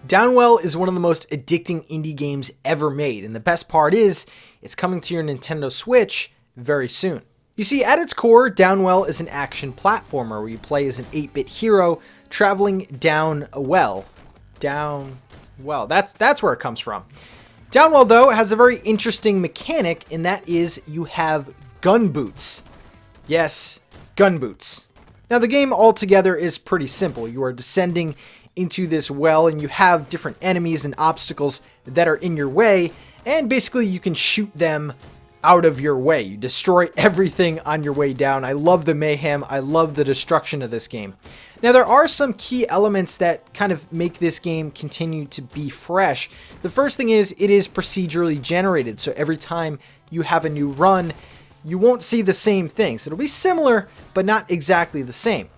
Downwell is one of the most addicting indie games ever made, and the best part is, it's coming to your Nintendo Switch very soon. You see, at its core, Downwell is an action platformer where you play as an 8-bit hero traveling down a well. Downwell, that's where it comes from. Downwell, though, has a very interesting mechanic, and that is you have gun boots. Yes, gun boots. Now, the game altogether is pretty simple. You are descending into this well, and you have different enemies and obstacles that are in your way, and basically you can shoot them out of your way. You destroy everything on your way down. I love the mayhem. I love the destruction of this game. Now, there are some key elements that kind of make this game continue to be fresh. The first thing is it is procedurally generated, so every time you have a new run, you won't see the same things. It'll be similar, but not exactly the same.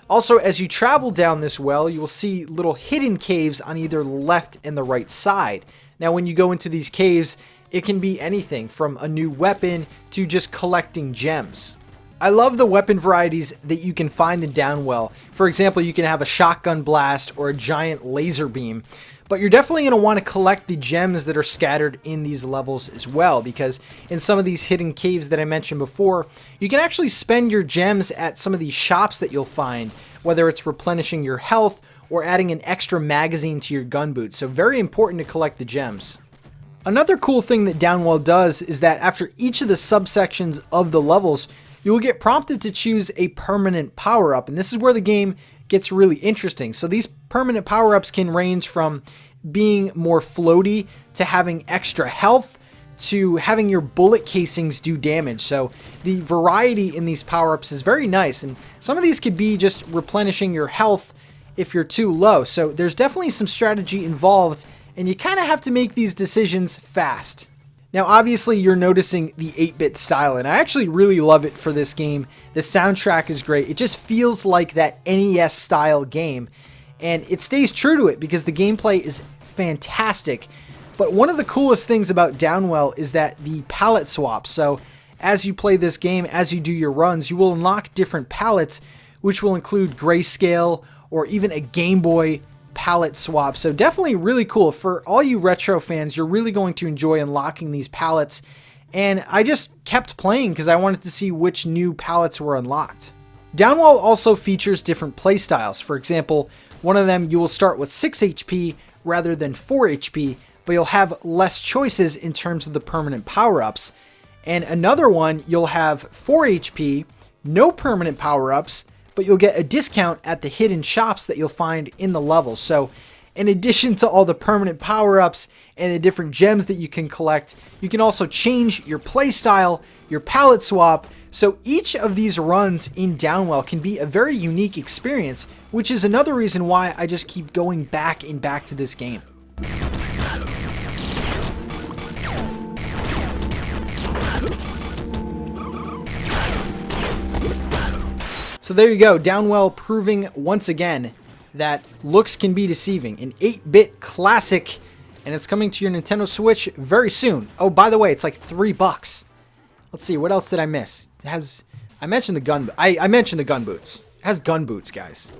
Also, as you travel down this well, you will see little hidden caves on either the left and the right side. Now, when you go into these caves, it can be anything from a new weapon to just collecting gems. I love the weapon varieties that you can find in Downwell. For example, you can have a shotgun blast or a giant laser beam, but you're definitely going to want to collect the gems that are scattered in these levels as well, because in some of these hidden caves that I mentioned before, you can actually spend your gems at some of these shops that you'll find, whether it's replenishing your health or adding an extra magazine to your gun boot. So very important to collect the gems. Another cool thing that Downwell does is that after each of the subsections of the levels, you will get prompted to choose a permanent power-up, and this is where the game gets really interesting. So these permanent power-ups can range from being more floaty to having extra health to having your bullet casings do damage. So the variety in these power-ups is very nice, and some of these could be just replenishing your health if you're too low. So there's definitely some strategy involved, and you kind of have to make these decisions fast. Now, obviously, you're noticing the 8-bit style, and I actually really love it for this game. The soundtrack is great. It just feels like that NES-style game, and it stays true to it because the gameplay is fantastic. But one of the coolest things about Downwell is that the palette swaps. So as you play this game, as you do your runs, you will unlock different palettes, which will include grayscale or even a Game Boy palette swap. So definitely really cool. For all you retro fans, you're really going to enjoy unlocking these palettes. And I just kept playing because I wanted to see which new palettes were unlocked. Downwell also features different playstyles. For example, one of them you will start with 6 HP rather than 4 HP, but you'll have less choices in terms of the permanent power-ups. And another one, you'll have 4 HP, no permanent power-ups, but you'll get a discount at the hidden shops that you'll find in the levels. So in addition to all the permanent power-ups and the different gems that you can collect, you can also change your playstyle, your palette swap. So each of these runs in Downwell can be a very unique experience, which is another reason why I just keep going back and back to this game. So there you go, Downwell proving once again that looks can be deceiving. An 8-bit classic, and it's coming to your Nintendo Switch very soon. Oh, by the way, it's like $3. Let's see, what else did I miss? I mentioned the gun. I mentioned the gun boots. It has gun boots, guys.